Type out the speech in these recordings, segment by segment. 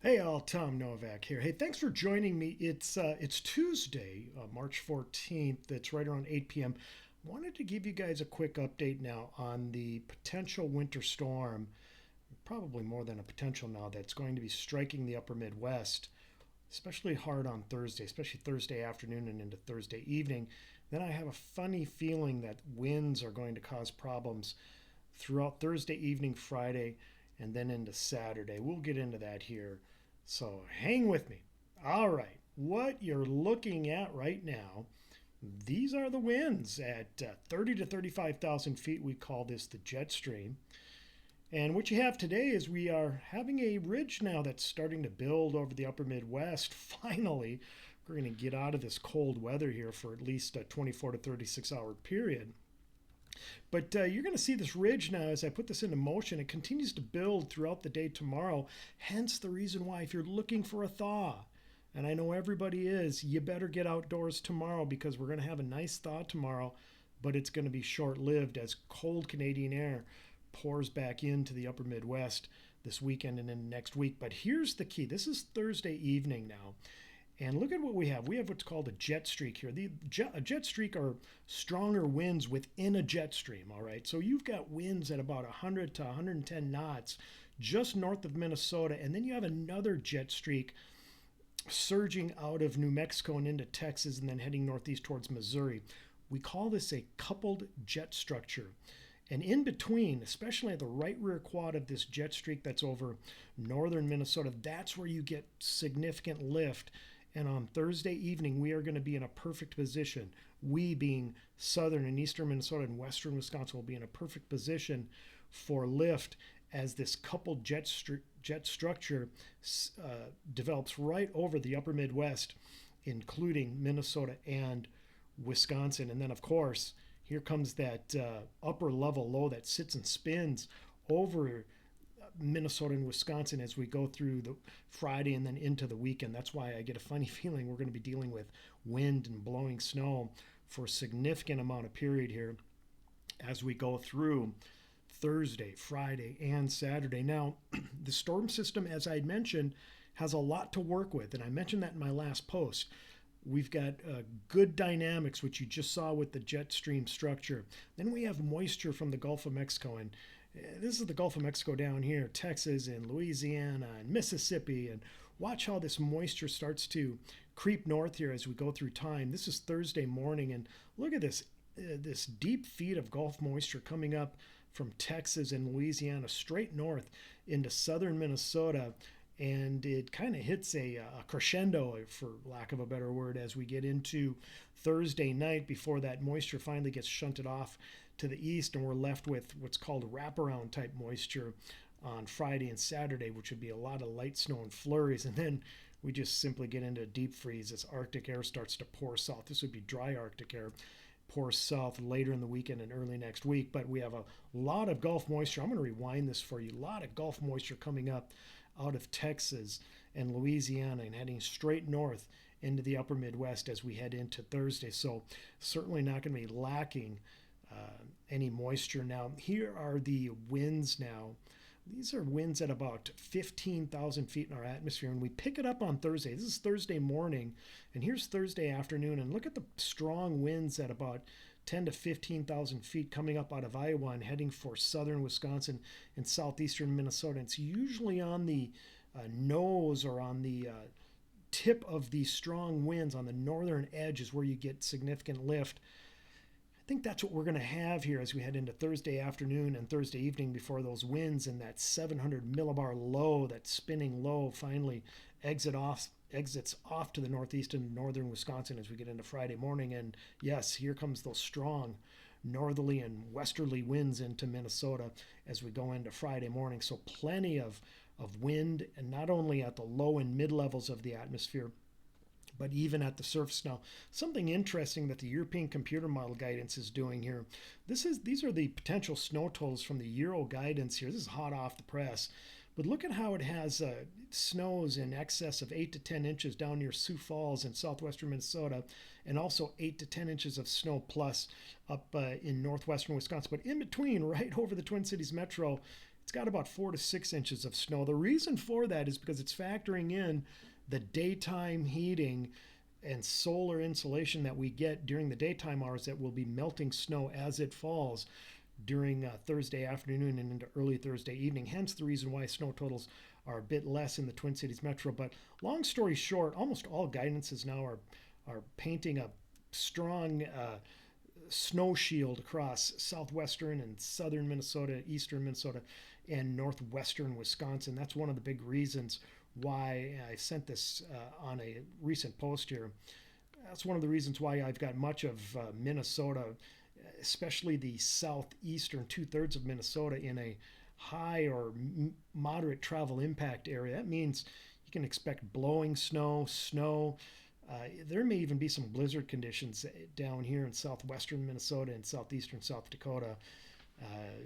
Hey all, Tom Novak here. Hey, thanks for joining me. It's Tuesday, March 14th. It's right around 8 p.m. Wanted to give you guys a quick update now on the potential winter storm, probably more than a potential now, that's going to be striking the upper Midwest, especially hard on Thursday, especially Thursday afternoon and into Thursday evening. Then I have a funny feeling that winds are going to cause problems throughout Thursday evening, Friday, and then into Saturday. We'll get into that here. So hang with me. All right, what you're looking at right now, these are the winds at 30 to 35,000 feet. We call this the jet stream. And what you have today is we are having a ridge now that's starting to build over the upper Midwest. Finally, we're going to get out of this cold weather here for at least a 24 to 36 hour period. But you're going to see this ridge now as I put this into motion. It continues to build throughout the day tomorrow. Hence the reason why, if you're looking for a thaw, and I know everybody is, you better get outdoors tomorrow because we're going to have a nice thaw tomorrow, but it's going to be short lived as cold Canadian air pours back into the upper Midwest this weekend and then next week. But here's the key, this is Thursday evening now. And look at what we have. We have what's called a jet streak here. A jet streak are stronger winds within a jet stream, all right? So you've got winds at about 100 to 110 knots just north of Minnesota, and then you have another jet streak surging out of New Mexico and into Texas and then heading northeast towards Missouri. We call this a coupled jet structure. And in between, especially at the right rear quad of this jet streak that's over northern Minnesota, that's where you get significant lift. And on Thursday evening, we are going to be in a perfect position. We, being southern and eastern Minnesota and western Wisconsin, will be in a perfect position for lift as this coupled jet structure develops right over the upper Midwest, including Minnesota and Wisconsin. And then, of course, here comes that upper level low that sits and spins over Minnesota and Wisconsin as we go through the Friday and then into the weekend. That's why I get a funny feeling we're going to be dealing with wind and blowing snow for a significant amount of period here as we go through Thursday, Friday, and Saturday. Now, the storm system, as I mentioned, has a lot to work with, and I mentioned that in my last post. We've got good dynamics, which you just saw with the jet stream structure. Then we have moisture from the Gulf of Mexico, and this is the Gulf of Mexico down here, Texas and Louisiana and Mississippi. And watch how this moisture starts to creep north here as we go through time. This is Thursday morning, and look at this deep feed of Gulf moisture coming up from Texas and Louisiana straight north into southern Minnesota. And it kind of hits a crescendo, for lack of a better word, as we get into Thursday night before that moisture finally gets shunted off to the east, and we're left with what's called wraparound type moisture on Friday and Saturday, which would be a lot of light snow and flurries. And then we just simply get into a deep freeze as Arctic air starts to pour south. This would be dry Arctic air pours south later in the weekend and early next week. But we have a lot of Gulf moisture. I'm going to rewind this for you. A lot of Gulf moisture coming up out of Texas and Louisiana and heading straight north into the upper Midwest as we head into Thursday. So certainly not going to be lacking any moisture. Now, here are the winds now. These are winds at about 15,000 feet in our atmosphere, and we pick it up on Thursday. This is Thursday morning, and here's Thursday afternoon, and look at the strong winds at about 10 to 15,000 feet coming up out of Iowa and heading for southern Wisconsin and southeastern Minnesota. It's usually on the nose or on the tip of these strong winds on the northern edge is where you get significant lift. I think that's what we're going to have here as we head into Thursday afternoon and Thursday evening before those winds and that 700 millibar low, that spinning low, finally exits off to the northeast and northern Wisconsin as we get into Friday morning. And yes, here comes those strong northerly and westerly winds into Minnesota as we go into Friday morning. So plenty of wind, and not only at the low and mid levels of the atmosphere, but even at the surface. Now, something interesting that the European Computer Model Guidance is doing here. These are the potential snow totals from the Euro guidance here. This is hot off the press. But look at how it has snows in excess of 8 to 10 inches down near Sioux Falls in southwestern Minnesota, and also 8 to 10 inches of snow plus up in northwestern Wisconsin. But in between, right over the Twin Cities metro, it's got about 4 to 6 inches of snow. The reason for that is because it's factoring in the daytime heating and solar insulation that we get during the daytime hours that will be melting snow as it falls during Thursday afternoon and into early Thursday evening. Hence the reason why snow totals are a bit less in the Twin Cities metro. But long story short, almost all guidances now are painting a strong snow shield across southwestern and southern Minnesota, eastern Minnesota, and northwestern Wisconsin. That's one of the big reasons why I sent this on a recent post here. That's one of the reasons why I've got much of Minnesota, especially the southeastern 2/3 of Minnesota, in a high or moderate travel impact area. That means you can expect blowing snow. There may even be some blizzard conditions down here in southwestern Minnesota and southeastern South Dakota,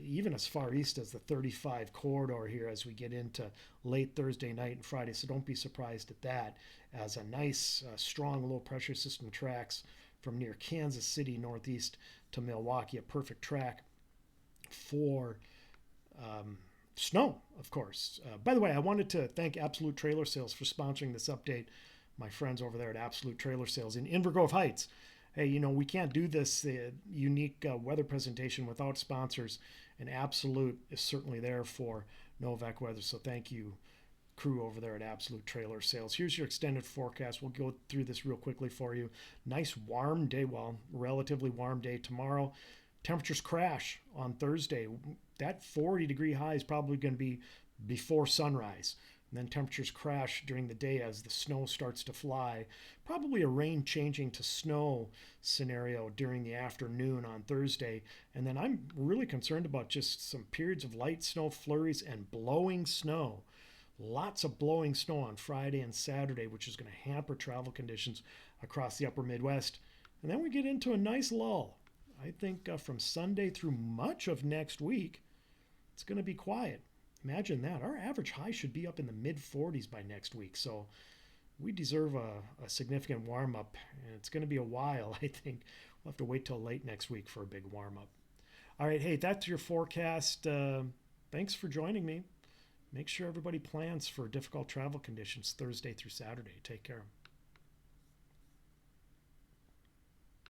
even as far east as the 35 corridor here as we get into late Thursday night and Friday. So don't be surprised at that, as a nice, strong low pressure system tracks from near Kansas City northeast to Milwaukee, a perfect track for snow, of course. By the way, I wanted to thank Absolute Trailer Sales for sponsoring this update. My friends over there at Absolute Trailer Sales in Inver Grove Heights. Hey, we can't do this unique weather presentation without sponsors, and Absolute is certainly there for Novak weather. So thank you, crew over there at Absolute Trailer Sales. Here's your extended forecast. We'll go through this real quickly for you. Nice warm day, relatively warm day tomorrow. Temperatures crash on Thursday. That 40-degree high is probably going to be before sunrise. And then temperatures crash during the day as the snow starts to fly. Probably a rain changing to snow scenario during the afternoon on Thursday. And then I'm really concerned about just some periods of light snow flurries and blowing snow. Lots of blowing snow on Friday and Saturday, which is going to hamper travel conditions across the upper Midwest. And then we get into a nice lull. I think from Sunday through much of next week, it's going to be quiet. Imagine that. Our average high should be up in the mid-40s by next week. So we deserve a significant warm-up. And it's going to be a while, I think. We'll have to wait till late next week for a big warm-up. All right, hey, that's your forecast. Thanks for joining me. Make sure everybody plans for difficult travel conditions Thursday through Saturday. Take care.